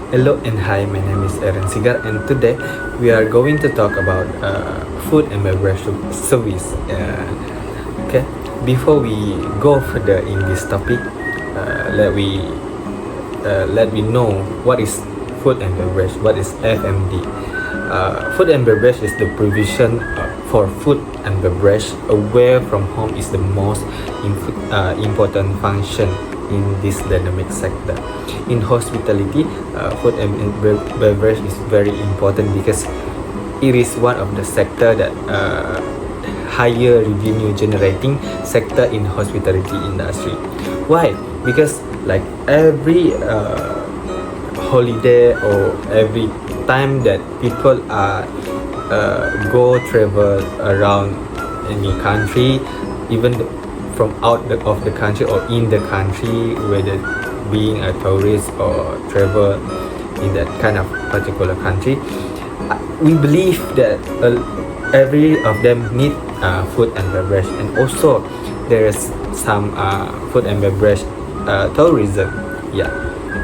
Hello and hi, my name is Aaron Sigar, and today we are going to talk about food and beverage service. Okay, before we go further in this topic, let me know what is food and beverage. What is FMD? Food and beverage is the provision for food and beverage away from home is the most important function in this dynamic sector. In hospitality, food and beverage is very important because it is one of the sector that higher revenue generating sector in hospitality industry. Why? Because like every holiday or every time that people are go travel around any country, even from of the country or in the country, whether being a tourist or travel in that kind of particular country, we believe that every of them need food and beverage, and also there is some food and beverage tourism. Yeah,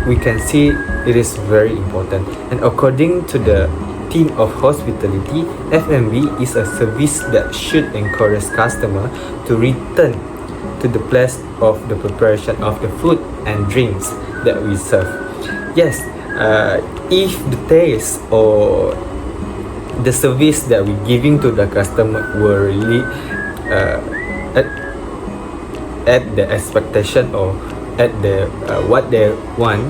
we can see it is very important. And according to the team of hospitality, F&B is a service that should encourage customer to return to the place of the preparation of the food and drinks that we serve. Yes, if the taste or the service that we giving to the customer were really at, at the expectation or at the what they want,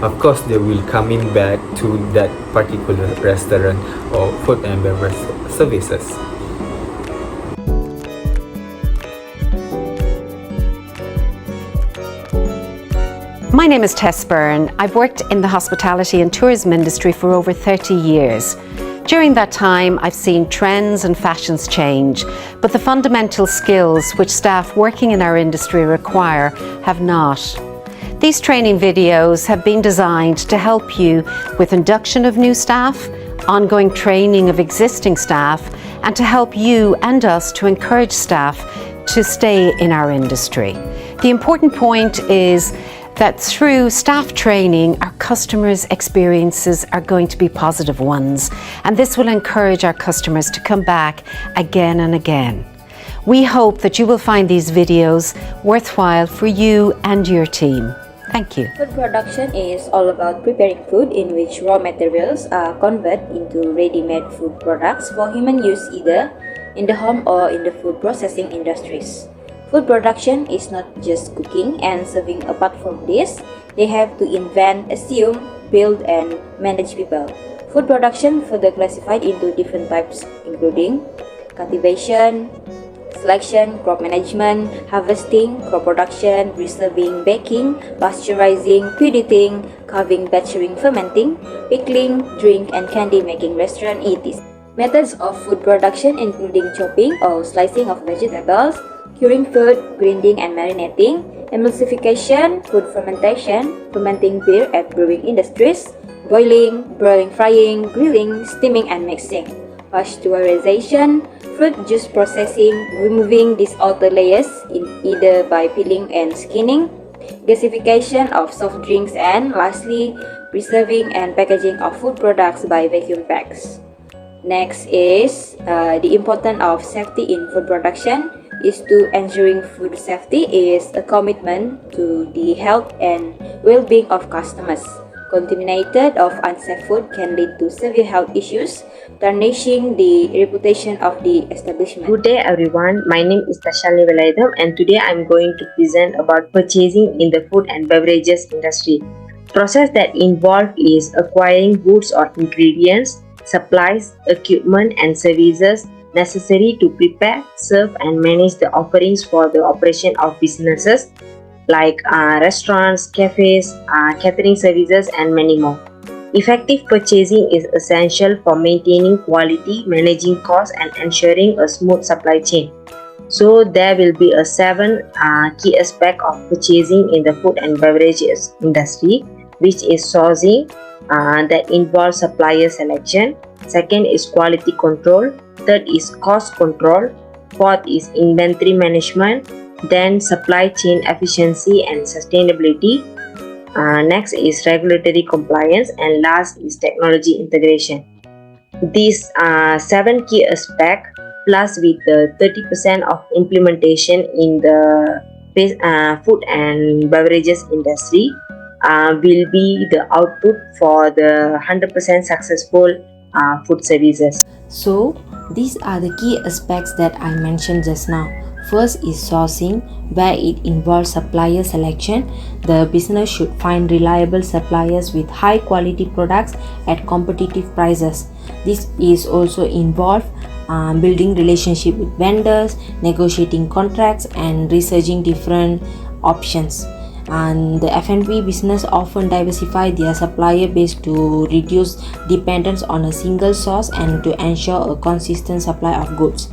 of course they will coming back to that particular restaurant or food and beverage services. My name is Tess Byrne. I've worked in the hospitality and tourism industry for over 30 years. During that time, I've seen trends and fashions change, but the fundamental skills which staff working in our industry require have not. These training videos have been designed to help you with induction of new staff, ongoing training of existing staff, and to help you and us to encourage staff to stay in our industry. The important point is that through staff training, our customers' experiences are going to be positive ones, and this will encourage our customers to come back again and again. We hope that you will find these videos worthwhile for you and your team. Thank you. Food production is all about preparing food in which raw materials are converted into ready-made food products for human use either in the home or in the food processing industries. Food production is not just cooking and serving. Apart from this, they have to invent, assume, build, and manage people. Food production further classified into different types including cultivation, selection, crop management, harvesting, crop production, preserving, baking, pasteurizing, puriting, carving, batching, fermenting, pickling, drink and candy making, restaurant, etc. Methods of food production including chopping or slicing of vegetables, curing food, grinding and marinating, emulsification, food fermentation, fermenting beer at brewing industries, boiling, broiling, frying, grilling, steaming and mixing, pasteurization, fruit juice processing, removing these outer layers either by peeling and skinning, gasification of soft drinks, and lastly, preserving and packaging of food products by vacuum packs. Next is the importance of safety in food production is to ensuring food safety is a commitment to the health and well-being of customers. Contaminated of unsafe food can lead to severe health issues, tarnishing the reputation of the establishment. Good day everyone, my name is Tashalni Velayudham and today I am going to present about purchasing in the food and beverages industry. Process that involved is acquiring goods or ingredients, supplies, equipment and services necessary to prepare, serve and manage the offerings for the operation of businesses like restaurants, cafes, catering services and many more. Effective purchasing is essential for maintaining quality, managing costs and ensuring a smooth supply chain. So there will be a 7 key aspects of purchasing in the food and beverages industry, which is sourcing that involves supplier selection. Second is quality control. Third is cost control. Fourth is inventory management. Then supply chain efficiency and sustainability. Next is regulatory compliance, and last is technology integration. These 7 key aspects, plus with the 30% of implementation in the food and beverages industry, will be the output for the 100% successful food services. So, these are the key aspects that I mentioned just now. First is sourcing, where it involves supplier selection. The business should find reliable suppliers with high quality products at competitive prices. This is also involved building relationship with vendors, negotiating contracts, and researching different options. And the F&B business often diversify their supplier base to reduce dependence on a single source and to ensure a consistent supply of goods.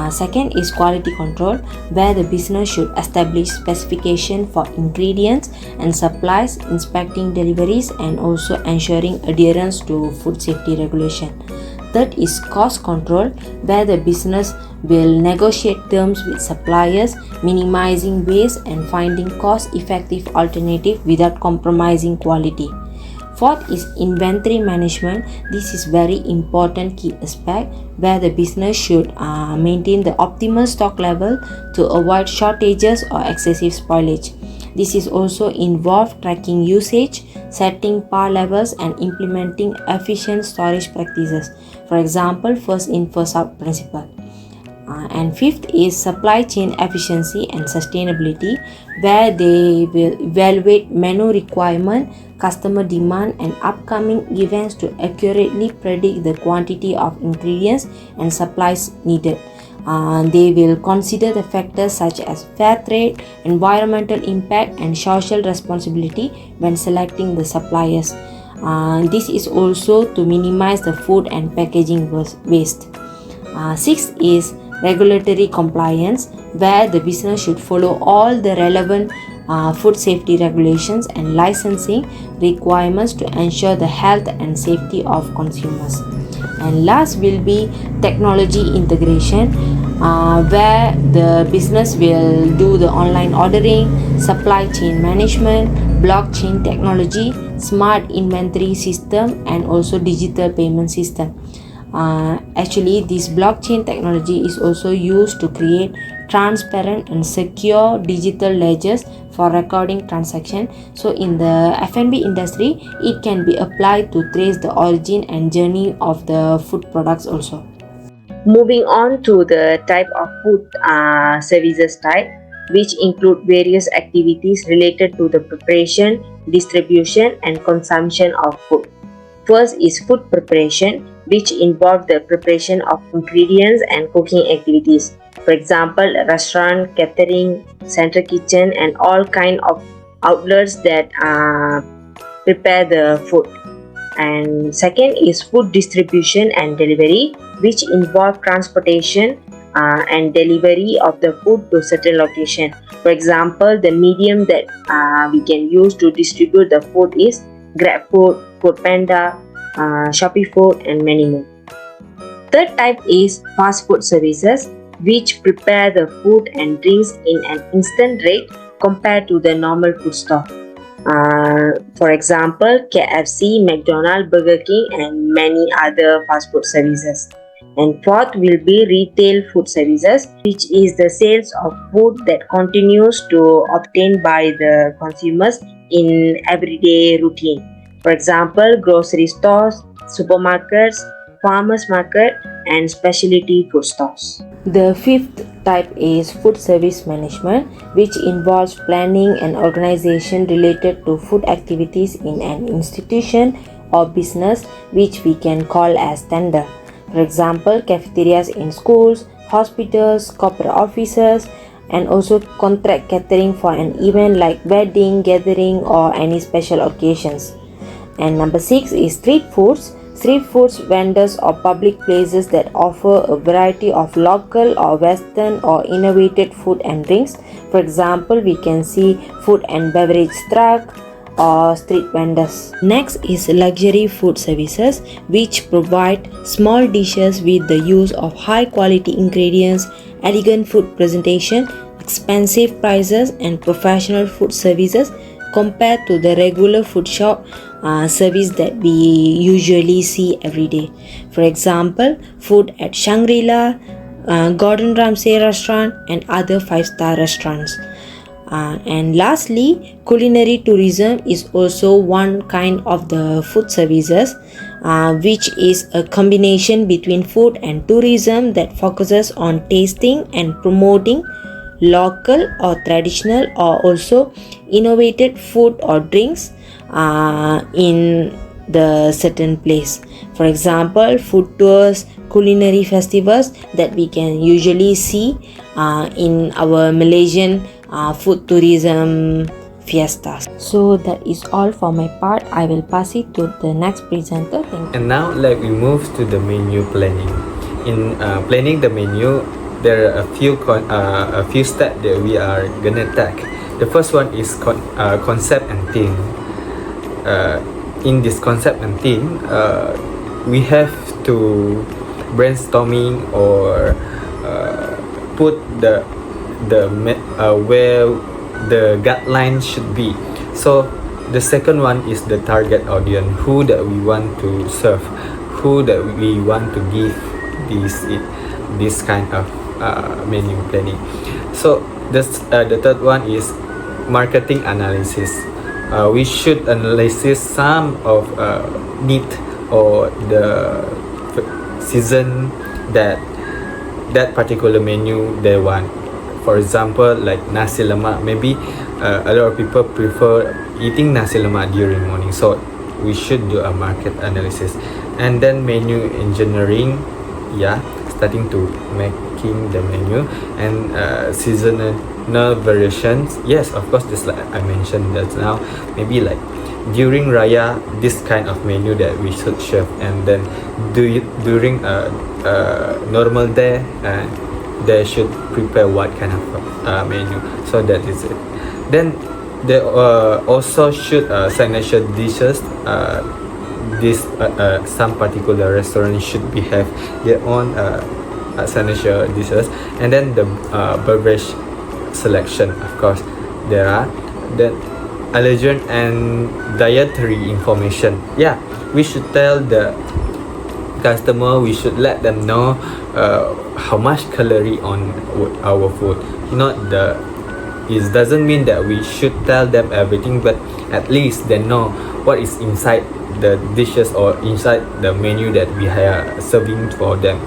Second is quality control, where the business should establish specification for ingredients and supplies, inspecting deliveries, and also ensuring adherence to food safety regulation. Third is cost control, where the business will negotiate terms with suppliers, minimizing waste and finding cost-effective alternative without compromising quality. Fourth is inventory management. This is very important key aspect, where the business should maintain the optimal stock level to avoid shortages or excessive spoilage. This is also involved tracking usage, setting par levels, and implementing efficient storage practices. For example, first in, first out principle. And fifth is supply chain efficiency and sustainability, where they will evaluate menu requirement, customer demand, and upcoming events to accurately predict the quantity of ingredients and supplies needed. They will consider the factors such as fair trade, environmental impact, and social responsibility when selecting the suppliers. This is also to minimize the food and packaging waste. Sixth is regulatory compliance, where the business should follow all the relevant food safety regulations and licensing requirements to ensure the health and safety of consumers. And last will be technology integration, where the business will do the online ordering, supply chain management, blockchain technology, smart inventory system, and also digital payment system. Actually, this blockchain technology is also used to create transparent and secure digital ledgers for recording transaction. So in the F&B industry, it can be applied to trace the origin and journey of the food products also. Moving on to the type of food services type, which include various activities related to the preparation, distribution, and consumption of food. First is food preparation, which involve the preparation of ingredients and cooking activities. For example, restaurant, catering, central kitchen, and all kind of outlets that prepare the food. And second is food distribution and delivery, which involve transportation and delivery of the food to certain location. For example, the medium that we can use to distribute the food is GrabFood, Foodpanda, Shopee Food, and many more. Third type is fast food services, which prepare the food and drinks in an instant rate compared to the normal food store. For example, KFC, McDonald's, Burger King, and many other fast food services. And fourth will be retail food services, which is the sales of food that continues to obtained by the consumers in everyday routine. For example, grocery stores, supermarkets, farmers market, and specialty food stores. The fifth type is food service management, which involves planning and organization related to food activities in an institution or business, which we can call as tender. For example, cafeterias in schools, hospitals, corporate offices, and also contract catering for an event like wedding, gathering, or any special occasions. And number 6 is street foods. Street foods vendors or public places that offer a variety of local or western or innovative food and drinks. For example, we can see food and beverage truck or street vendors. Next is luxury food services, which provide small dishes with the use of high quality ingredients, elegant food presentation, expensive prices, and professional food services compared to the regular food shop service that we usually see every day. For example, food at Shangri-La, Gordon Ramsay restaurant and other 5-star restaurants. And lastly, culinary tourism is also one kind of the food services, which is a combination between food and tourism that focuses on tasting and promoting local or traditional or also innovative food or drinks in the certain place. For example, food tours, culinary festivals that we can usually see in our Malaysian food tourism fiestas. So that is all for my part. I will pass it to the next presenter. Thank you. And now we move to the menu planning. In planning the menu, there are a few steps that we are gonna take. The first one is concept and theme. In this concept and theme, we have to brainstorming or put the where the guideline should be. So the second one is the target audience, who that we want to serve, who that we want to give this kind of menu planning. So the third one is marketing analysis. We should analyze some of need or the season that particular menu they want. For example, like nasi lemak, maybe a lot of people prefer eating nasi lemak during morning, so we should do a market analysis. And then menu engineering, starting to making the menu. And seasonal variations, yes, of course, just like I mentioned just now, maybe like during Raya, this kind of menu that we should serve, and then during normal day, they should prepare what kind of menu. So that is it. Then they also should signature dishes. Some particular restaurant should have their own signature dishes. And then the beverage selection, of course, there are. Then allergen and dietary information. We should tell the customer, we should let them know how much calorie on our food. It doesn't mean that we should tell them everything, but at least they know what is inside the dishes or inside the menu that we are serving for them.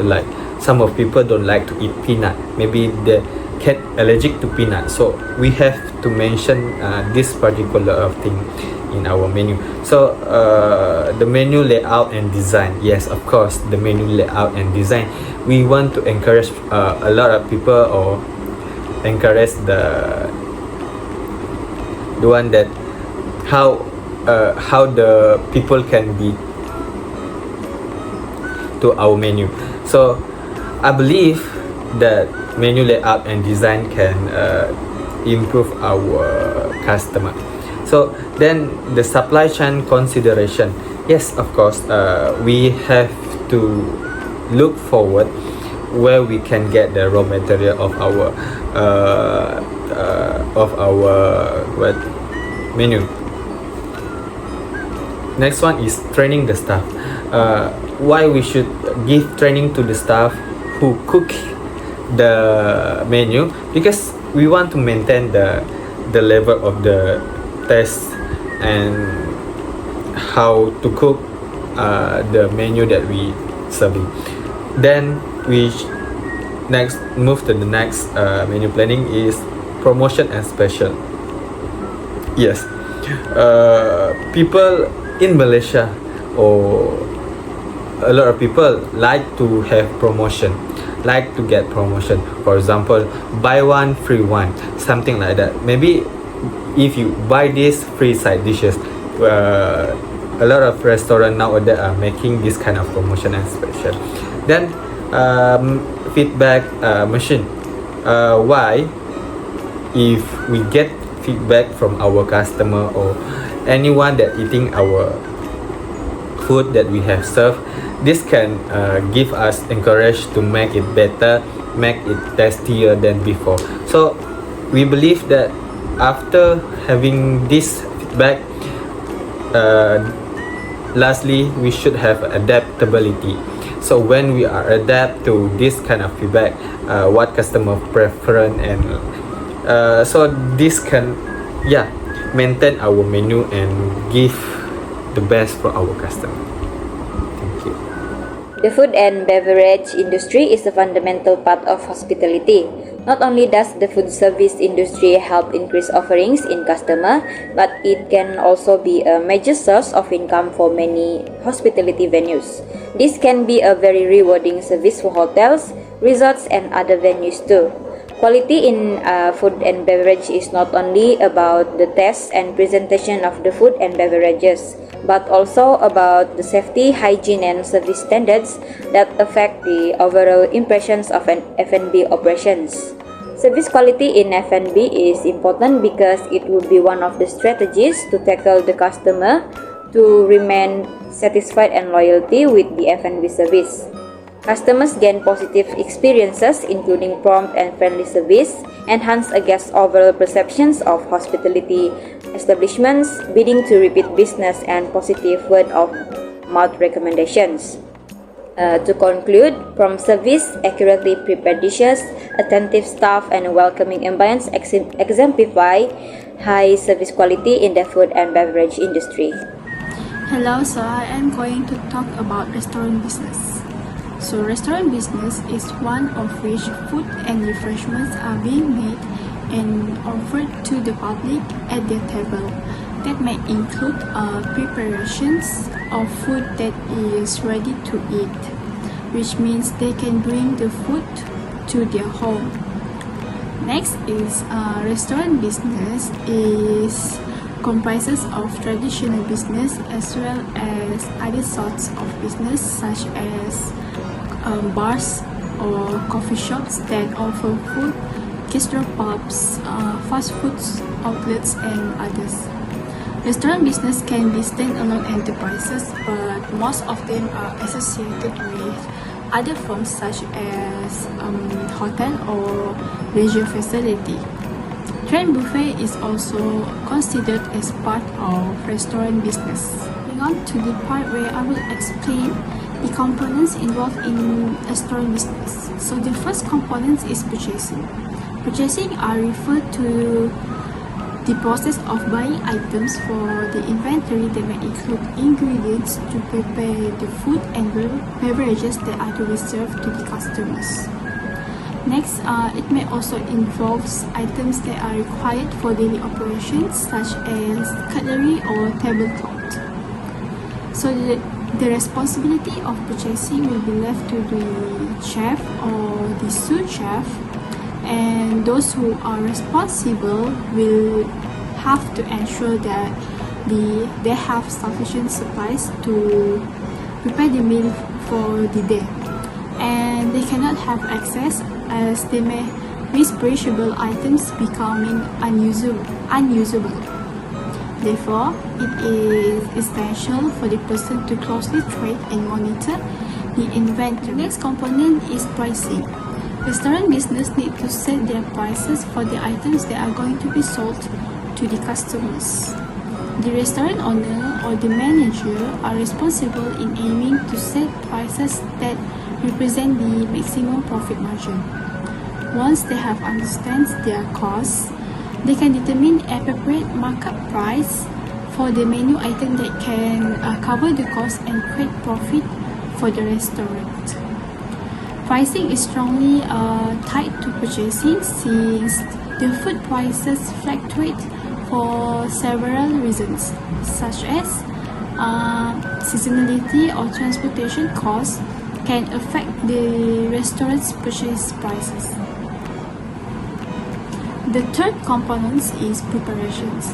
Like some of people don't like to eat peanut, maybe they get allergic to peanut, so we have to mention this particular thing in our menu. So the menu layout and design, yes, of course, the menu layout and design, we want to encourage a lot of people, or encourage the one that how the people can be to our menu. So I believe that menu layout and design can improve our customer. So then the supply chain consideration, yes, of course, we have to look forward where we can get the raw material of our menu. Next one is training the staff. Why we should give training to the staff who cook the menu? Because we want to maintain the level of the taste and how to cook the menu that we serving. Then we move to the next menu planning is promotion and special. Yes, people in Malaysia, or a lot of people like to have promotion, like to get promotion. For example, buy one free one, something like that. Maybe if you buy this free side dishes, a lot of restaurants nowadays are making this kind of promotion and special. Then feedback machine. Why, if we get feedback from our customer or anyone that eating our food that we have served, this can give us encourage to make it better, make it tastier than before. So we believe that after having this feedback, lastly, we should have adaptability. So when we are adapt to this kind of feedback, what customer preference, and so this can maintain our menu and give the best for our customer. Thank you. The food and beverage industry is a fundamental part of hospitality. Not only does the food service industry help increase offerings in customer, but it can also be a major source of income for many hospitality venues. This can be a very rewarding service for hotels, resorts, and other venues too. Quality in food and beverage is not only about the taste and presentation of the food and beverages, but also about the safety, hygiene, and service standards that affect the overall impressions of an F&B operations. Service quality in F&B is important because it would be one of the strategies to tackle the customer to remain satisfied and loyalty with the F&B service. Customers gain positive experiences including prompt and friendly service, enhance a guest's overall perceptions of hospitality establishments, leading to repeat business and positive word-of-mouth recommendations. To conclude, prompt service, accurately prepared dishes, attentive staff, and a welcoming ambience exemplify high service quality in the food and beverage industry. Hello, so I am going to talk about restaurant business. So restaurant business is one of which food and refreshments are being made and offered to the public at their table. That may include preparations of food that is ready to eat, which means they can bring the food to their home. Next is restaurant business is comprises of traditional business as well as other sorts of business such as bars or coffee shops that offer food, gastropubs, fast food outlets, and others. Restaurant business can be standalone enterprises, but most of them are associated with other firms such as hotel or leisure facility. Train buffet is also considered as part of restaurant business. Moving on to the part where I will explain the components involved in restaurant business. So the first component is purchasing. Purchasing are referred to the process of buying items for the inventory that may include ingredients to prepare the food and beverages that are to be served to the customers. Next, it may also involve items that are required for daily operations such as cutlery or tablecloth. So the responsibility of purchasing will be left to the chef or the sous chef, and those who are responsible will have to ensure that they have sufficient supplies to prepare the meal for the day, and they cannot have excess as they may risk perishable items becoming unusable. Therefore, it is essential for the person to closely track and monitor the inventory. The next component is pricing. Restaurant business need to set their prices for the items that are going to be sold to the customers. The restaurant owner or the manager are responsible in aiming to set prices that represent the maximum profit margin. Once they have understood their costs, they can determine appropriate markup price for the menu item that can cover the cost and create profit for the restaurant. Pricing is strongly tied to purchasing since the food prices fluctuate for several reasons, such as seasonality or transportation costs can affect the restaurant's purchase prices. The third component is preparations.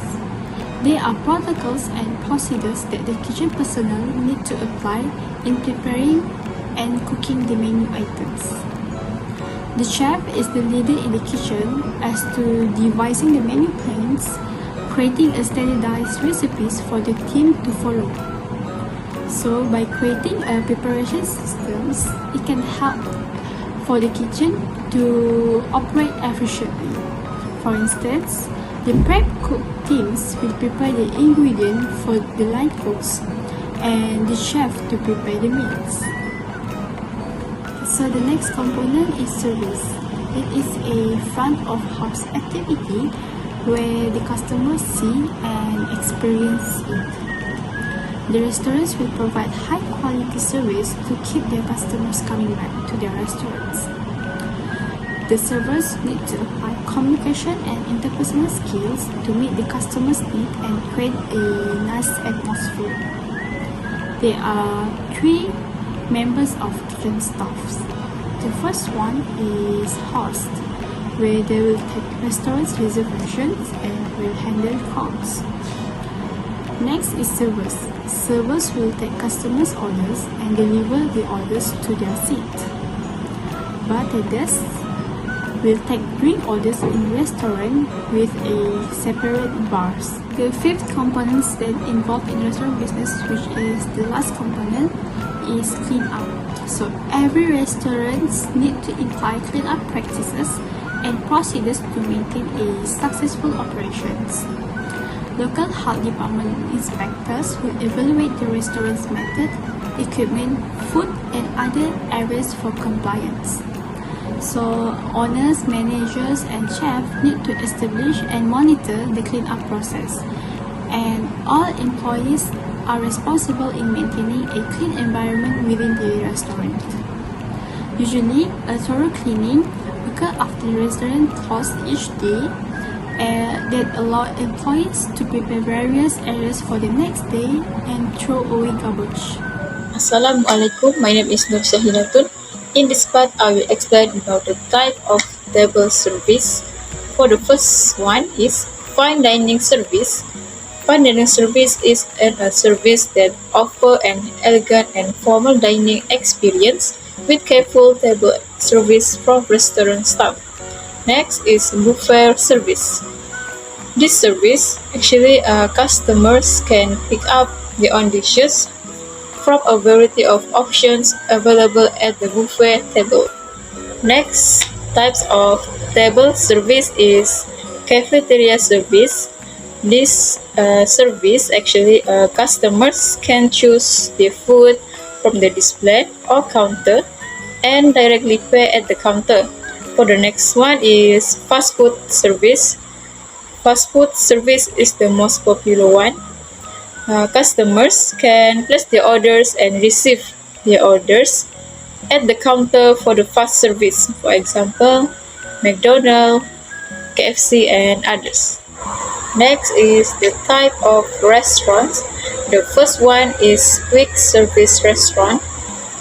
There are protocols and procedures that the kitchen personnel need to apply in preparing and cooking the menu items. The chef is the leader in the kitchen as to devising the menu plans, creating a standardized recipes for the team to follow. So by creating a preparation systems, it can help for the kitchen to operate efficiently. For instance, The prep cook teams will prepare the ingredient for the line cooks and the chef to prepare the meals. So the next component is service. It is a front of house activity where the customers see and experience it. The restaurants will provide high quality service to keep their customers coming back to their restaurants. The servers need to apply communication and interpersonal skills to meet the customer's need and create a nice atmosphere. There are 3 members of kitchen staffs. The first one is host, where they will take restaurants reservations and will handle calls. Next is servers. Servers will take customers' orders and deliver the orders to their seat. Bartenders will take drink orders in restaurant with a separate bars. The 5th component that involved in restaurant business, which is the last component, is clean up. So every restaurant need to apply clean up practices and procedures to maintain a successful operations. Local health department inspectors will evaluate the restaurant's method, equipment, food, and other areas for compliance. So owners, managers, and chefs need to establish and monitor the cleanup process. And all employees are responsible in maintaining a clean environment within the restaurant. Usually, a thorough cleaning occurs after the restaurant closes each day that allow employees to prepare various areas for the next day and throw away garbage. Assalamualaikum, my name is Nur Shahinatun. In this part, I will explain about the type of table service. For the first one is fine dining service. Fine dining service is a service that offers an elegant and formal dining experience with careful table service from restaurant staff. Next is buffet service. This service, actually, customers can pick up their own dishes from a variety of options available at the buffet table. Next types of table service is cafeteria service. This service, actually, customers can choose their food from the display or counter and directly pay at the counter. For the next one is fast food service. Fast food service is the most popular one. Customers can place their orders and receive their orders at the counter for the fast service. For example, McDonald's, KFC, and others. Next is the type of restaurants. The first one is quick service restaurant.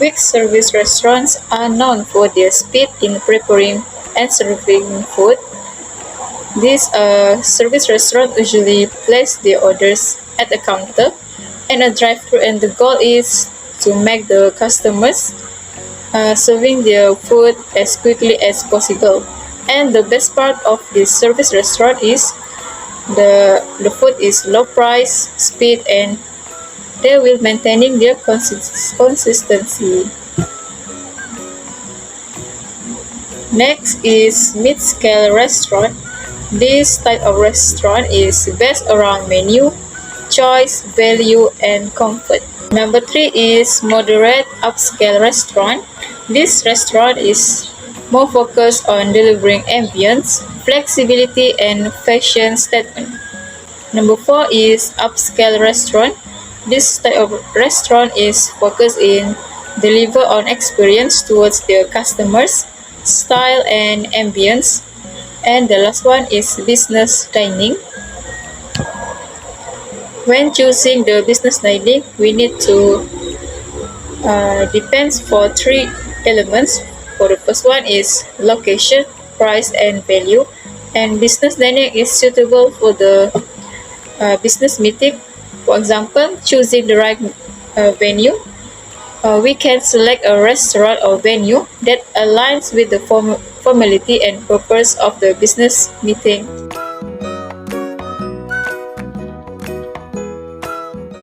Quick service restaurants are known for their speed in preparing and serving food. These service restaurants usually place their orders at a counter and a drive-thru, and the goal is to make the customers serving their food as quickly as possible. And the best part of this service restaurant is the food is low price, speed, and they will maintaining their consistency. Next is mid-scale restaurant. This type of restaurant is based around menu, choice, value, and comfort. Number 3 is moderate upscale restaurant. This restaurant is more focused on delivering ambience, flexibility, and fashion statement. Number 4 is upscale restaurant. This type of restaurant is focused in deliver on experience towards their customers, style, and ambience. And the last one is business dining. When choosing the business dining, we need to depends for 3 elements. For the first one is location, price, and value. And business dining is suitable for the business meeting. For example, choosing the right venue. We can select a restaurant or venue that aligns with the formality and purpose of the business meeting.